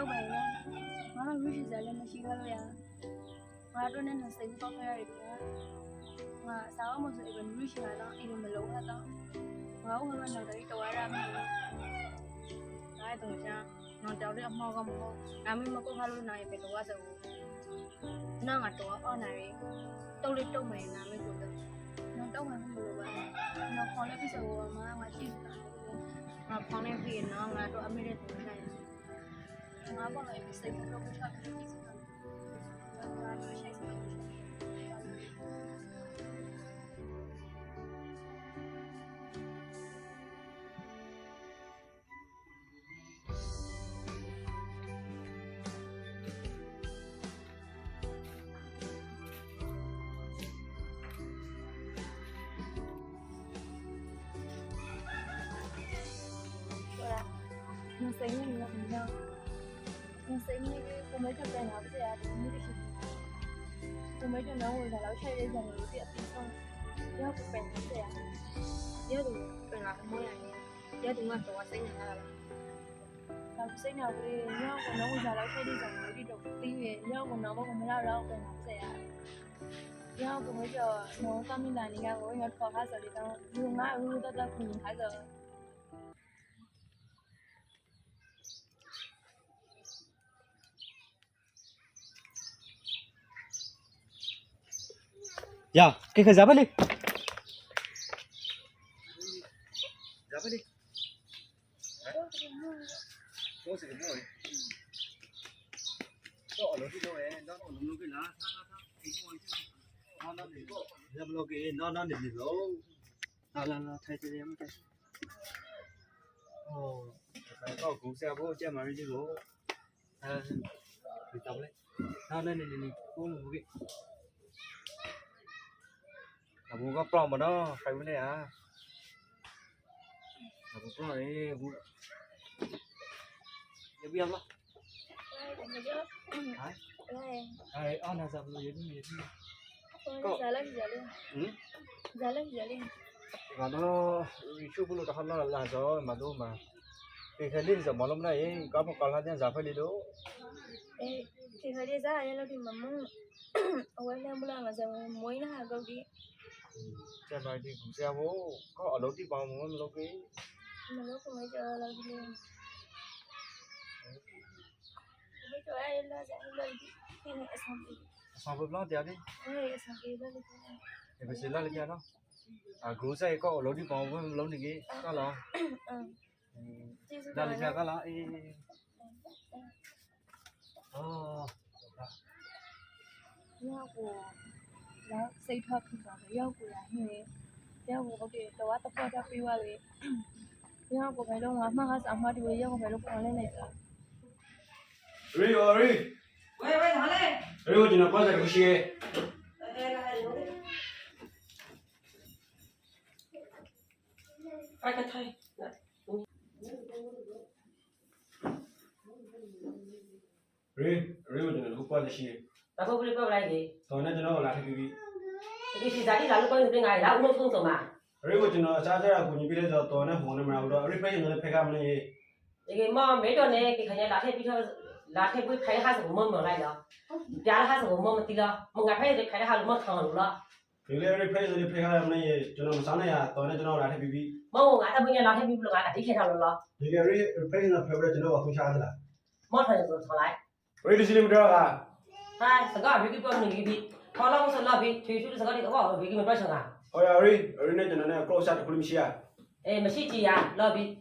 တော့ပဲငါတော့ရရှိစားလည်းမရှိတော့ရငါတို့နဲ့စိတ်ပေါက်ခဲ့ရတယ်ကွာငါစားအောင်မဆိုရင်ရရှိလာတော့အိမ်မလုံးတော့ငါ့ကိုမှတော့တော်ရမှာငါတော့ကြာနော်တောက်တဲ့အမောကမဟုတ်ဒါမှမဟုတ်ခါလို့နိုင်ပဲတော့ဆိုနော်ငါတော့အော်နိုင်တုတ်လေးတုတ်မယ်နာမည်ကိုနော်တောက်မှမလို့ပါနော်ခေါင်းလေးပြစဘောမှာငါရှိတာငါခေါင်းလေးပြီးနော်ငါတော့အမေနဲ့တူနေတယ်ငါဘာလဲစိတ်ကတော့ချတ်ပြီးစတာငါတော့ရှိစတာမစိမ့်နေတော့ညောင်းမစိမ့်နေကိုမကျပြန်လာပါစေရတယ်မိရှိကိုမကျတော့ဝင်လာတော့ချိန်လေးစံလေးပြအပြီးဆုံးရောက်ပြန်ပါစေရတယ်ရတော့ပြန်လာမွေးရတယ်ရတော့ကတော့စိမ့်နေလာတာတော့စိမ့်နေပြီညောင်းကတော့ဝင်လာတော့ချိန်လေးစံလေးဒီတော့ပြီးရညောင်းကတော့မမလာတော့ပြန်ပါစေရတယ်ညောင်းကိုမကျတော့ကမင်းလာနေကကိုငါခေါ်ဟာဆိုတော့လူငါလူတော့တော့ပြင်ဟာဆို呀，给个咋办哩？咋办哩？我是个么嘞？到楼梯上哎，到楼楼给拿，那你个，要不楼给那你楼，那太这样太。哦，来到公司不见嘛人就go，你咋不嘞？你，我楼给。Aku có problem mà đó, phải vấn đề à? Aku problem này, aku ya biar lah. Hai, ana sao bây giờ đi? Jalan. Mà nó chú bulu đã nó là rồi mà đâu mà. Cái lên giờ mà lúc này có một con lá đen giả phải đi đâu. Thì phải đi ra đây là đi mà muốn, ở đây mua là giờ muối nó hàng câu đi. Cái này thì cũng xe vô, có ở đâu thì vào mà lâu cái. Mà lúc không mấy giờ là đi. Mấy chỗ ai là sẽ lên cái này xong đi. Xong rồi lo tiền đi. Xong đi lên đi. Thì phải xin lại cái đó. Cứ xe có ở đâu thì vào mà lâu này cái, có lo. Ra đi xe có lo. Nhau của đó xây thoát thì bảo nhau của là như nhau của cái đó tập qua tập qua rồi nhau của cái đó mà hết sản phẩm thì nhau của cái lúc còn lên này rồi Ri, Quay thẳng lên. Ri, chỉ là bao giờ cũng xie. Ai cái thầy. Ri, chỉ là lúc bao giờ xie. Ta không biết lại gì. Tôi nói cho nó là cái gì. Cái gì giá đi là lúc bao nhiêu ngày đã uống không rồi mà. Ri, chỉ là cha cha cũng như bây giờ tôi nói hôm nay mà đâu, Ri phải những cái cam này. Cái mà mấy chỗ này cái khanya là thế bây là thế bây phải hai sự mồm mà lại đó. Giá hai sự mồm mà tí đó, một ngày phải phải hai mồm thằng rồi đó. Thì Ri phải cam này cho nó sáng nay à, tôi nói cho nó là cái gì. Mà một ngày ta bây giờ là thế bây giờ là tí khi nào rồi. Thì cái Ri phải là phải cho nó không sao là. Mất thời rồi thằng lại. Ri đi xin được à? Hai, sao cái việc của mình bị, họ lo không sao bị, chơi chút sao cái gì có việc mình phải chẳng à? Ôi Ri này cho nó này close out của mình Mà xí gì à, lo bị.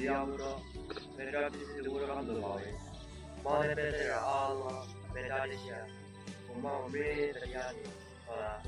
တရားမှုတော့မေတ္တာပြည့်စုံလို့တော့လို့ပါပဲမောင်လည်းပဲတဲ့အားလုံးမေတ္တာလေးရှိရဘုံမောင်မေးတရားလေးဟုတ်လား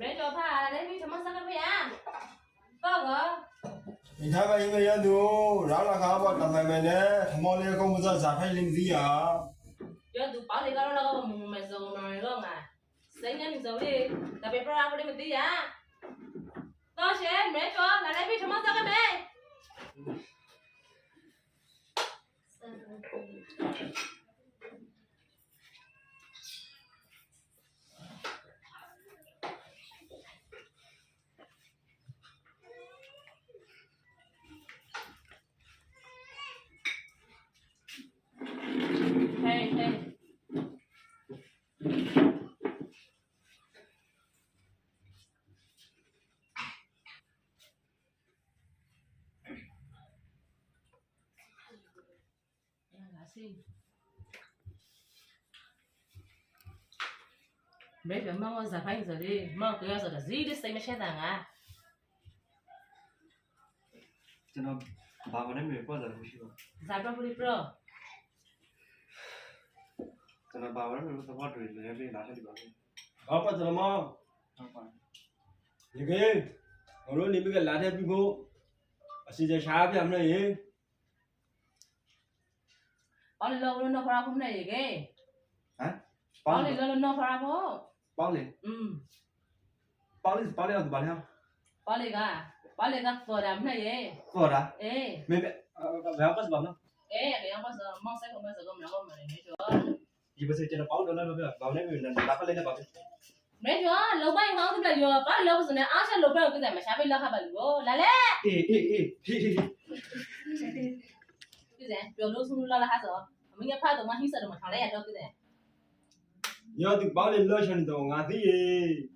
Mẹ cho pha lấy đi cho nó sao cái à? Có hả? Mình thấy vậy bây giờ đủ, ráo là khá bật làm mày nè, thằng mò này không bao giờ giả hay linh gì à? Giờ tụi bảo thì có đâu mà dầu mà không à? Lấy nhân dầu đi, đặc biệt ra đi một tí à? Có sẽ mẹ cho là lấy đi cho nó sao cái mẹ? Hey, hey. Mấy cái mong giả phanh rồi đi, mong cái giờ là gì đi xây mà chết rằng à? Cho nó bà vào đây mình qua giờ không chịu. Giả bao nhiêu pro? Cho nó bà vào đây mình support rồi mình đi làm sao đi bảo. Có phải rồi mà? Những cái, còn lúc này bây giờ là theo people, xin chào chào em này. Ông lâu nó khóa không này cái. Hả? Ông lâu nó khóa không? Bao liền. Bao liền là bao nhiêu? Bao liền cái phở đám này ấy. Phở đã? Ê. Mẹ mẹ, về ông có bao nhiêu? Ê, cái ông có giờ mong sẽ không bao giờ không làm mà này chưa? Thì bây giờ cho nó bao đó nó vào đây mình làm phải lên là bao nhiêu? Mấy chưa, lâu bay không thì là vừa bao lâu rồi này, áo chân lâu bay cái gì mà sao bây giờ hả bạn vô, là lẽ. Cái gì? Rồi lúc xuống là hả rồi? Mình nghe phải tụi mình hít sợ mà thằng này cho cái gì? Giờ tụi bảo lên lôi chân tụi ngã tí gì?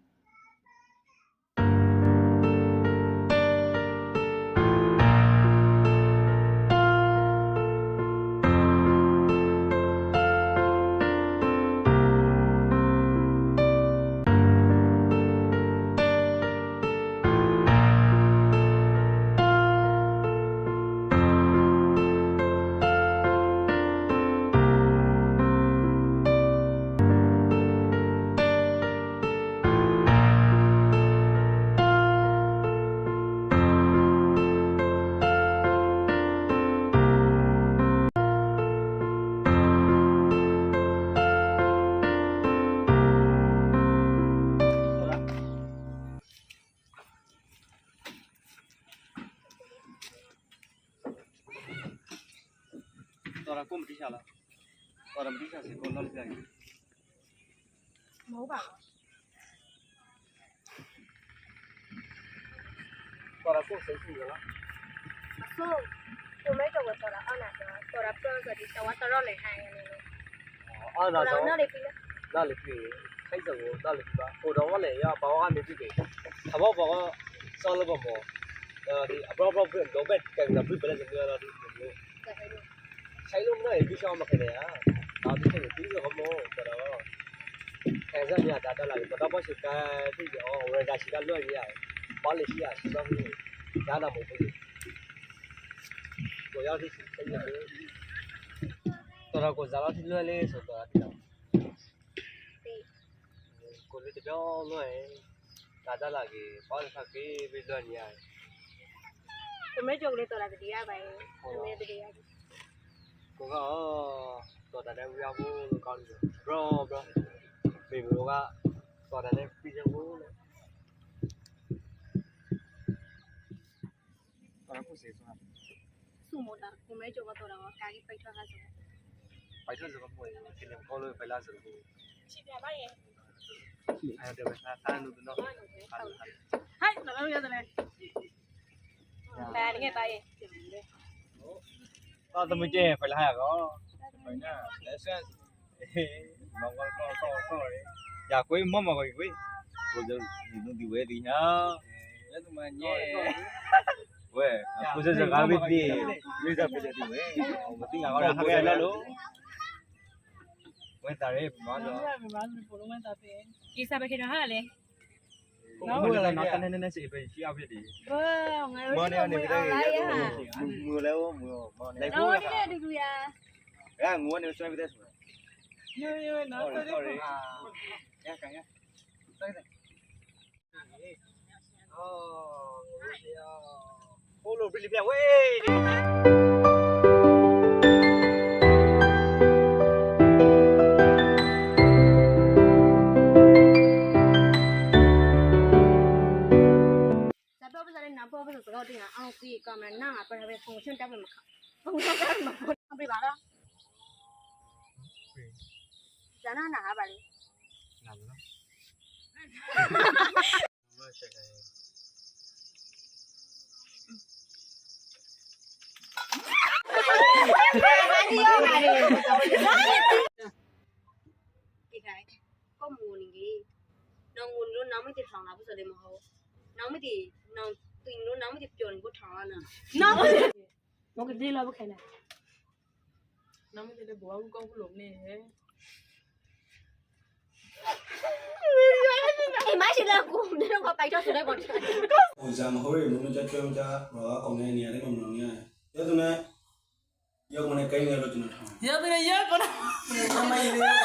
တော်ကိုမတိချလားတော်မတိချစေကိုလောက်ပြရင် မဟုတ်ပါဘူး တော်ကိုစိတ်ရှိရလား ဆိုကိုမဲတော့တော့တာအောင်လားတော့တော့ပြောဆိုဒီတော့တော့လေဟိုင်းနေလို့ အော်ဒါဆို တော့နေပြီ ဒါလည်းပြီခိုက်စောဒါလည်းပြီပါဟိုတော့လည်းရဘာကနေပြီတယ်သဘောပေါက်ဆောင်းလို့ပေါ့ဒီအပရောပရောလောဘက်ကလည်းပြီပဲလည်းပြောတာဒီလိုဆိုင်လုံးနဲ့ဒီဆောင်မခင်ရဒါဒီချက်ပြီးတော့မောတော့အဲဇာမြတာတက်လာပြီတော့ပေါ့ရှိကပြီးတော့ဝရဒါရှိကလွတ်ရပါလိရှိရရှိတော့ဒါတော့မဟုတ်ဘူးကိုရောက်ဒီစိတ်နေတော်ကိုဇာလာတိလွယ်လေးဆိုတော့တိတော့ကိုလေးကြောင်းလွယ်ဒါတက်လာကြီးပေါ့ဖက်ကြီးပြီးလွယ်နေရတယ် ကိုမဲကြုံလေးတော့လာတည်ရပါရဲ့ကိုမဲတည်ရ ကိုကတော့တယ်ဝရဘူးလို့ကောင်းတယ် bro ဘေဘီကတော့တယ်ပြီးကြဘူးလို့ဘာကိုစေဆိုတာ စုမတာကိုမဲကြုံတော့တာကာကြီးပိတ်ထွက်တာဆို ပိုက်ထွက်စကားမွေးတယ်ခင်ဗျကောလို့ပဲလာစလို့ ချစ်ပြပါရဲ့ အဲ့ဒါပဲစားလို့တော့ ဟိုက်တော့ရတယ်လေဒါငယ်ပါရဲ့ တော့သမီးကျဖလာရကောဘယ်နဲ့လက်ဆက်မောင်ကောရကိုမမကိုကိုဒီဝဲဒီညာလက်သမားညဲဝဲကိုစစကားပြီးဒီမိစားပြတယ်ဒီဝဲမသိငါကတော့ခက်ရလို့ဝဲတာရဲဘာလို့ ဒီစားပဲခင်ဗျာဟာလေ နောက်လည်းနောက်တနေ့စီပဲရှိအောင်ဖြစ်တယ် ဘောငါတို့ မော်နေနေတယ်ငူလဲမော်လိုက် တော့ ဖို့ ဒီနေ့တူတူရ အဲငူနေဆွဲပြီးတဲ့ဆို ရိုးနော် sorry ရခိုင်ရတိုက်တယ်အော်ဟိုလိုပြပြဝေး ဇာတော့ပစလည်းနာပေါ်ပစတော့တင်အောင်စီကမနာငါပရပဲဖုန်ရှင်းတက်ပဲမခဖုန်ရှင်းတက်မပြပါလားဇာနာနာပါလေ နာမလားမဆက်တယ် ဒီရောပါလေဒီခိုင်ကောမူနေကြီးနောင်ငုံလို့နောင်မတိထောင်လာဘူးဆိုလည်းမဟုတ်နောင်မတိနောင်တင်လို့နောင်မတိပြောနေကိုထောင်လာနာနောင်မကဒီလာဘခိုင်နာ နောက်မတည်းဘောဘူးကောင်းဘူးလို့နေဟဲ့ အေးမရှိလားကိုနေတော့ပိုက်တော့ဆိုလိုက်ပါတော့ ဟိုဇာမဟုတ်ရမလို့ကြွကြရောအောင်နေနေရတယ်မလို့နေရတယ်ရတဲ့နဲ့ရောက်မနေကိန်းရလို့ကျွန်တော်ထား ရတယ်ရကော အမေလေး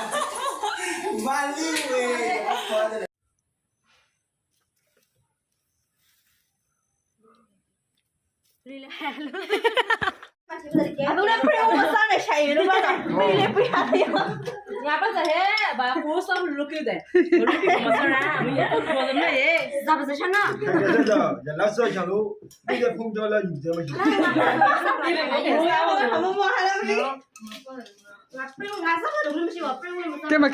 ဘာလီဝေခေါ်တယ် လီလာအခုလည်းပြေဝစားနေဆိုင်လို့ပါတော့ပြေးလေပြေးရတယ်ငါပတ်စဟဲဘာကိုစောလို့ကြည့်တယ်ဘလို့ဒီမစရာမရတော့ဘောမရဲ့ဇာပစချနာ တော့ရလာဆော့ချလို့ဒီကဖုန်းကြောလာယူတယ်မရှိဘူး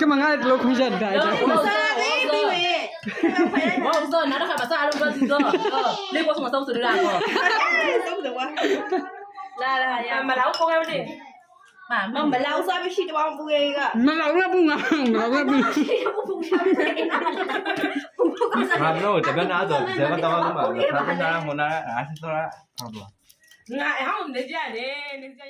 ကဲမငါလောခွင့်ချက်တာကြ ဘောဆိုနားတော့ခါပါစားလို့တော့ဒီတော့လေဘောစမဆုံးစရတာကောလာရမလောက်ခေါ်ရမနေမလောက်စားမရှိတော့ဘူးရေက မလောက်ရဘူးငါမလောက်ရဘူး ငါတို့တပတ်နာဆိုဇေဘတော်ကမှာသာနာဟိုနာအားစတော်ဟာတော့ ငါဟောင်းနေကြတယ်နေကြ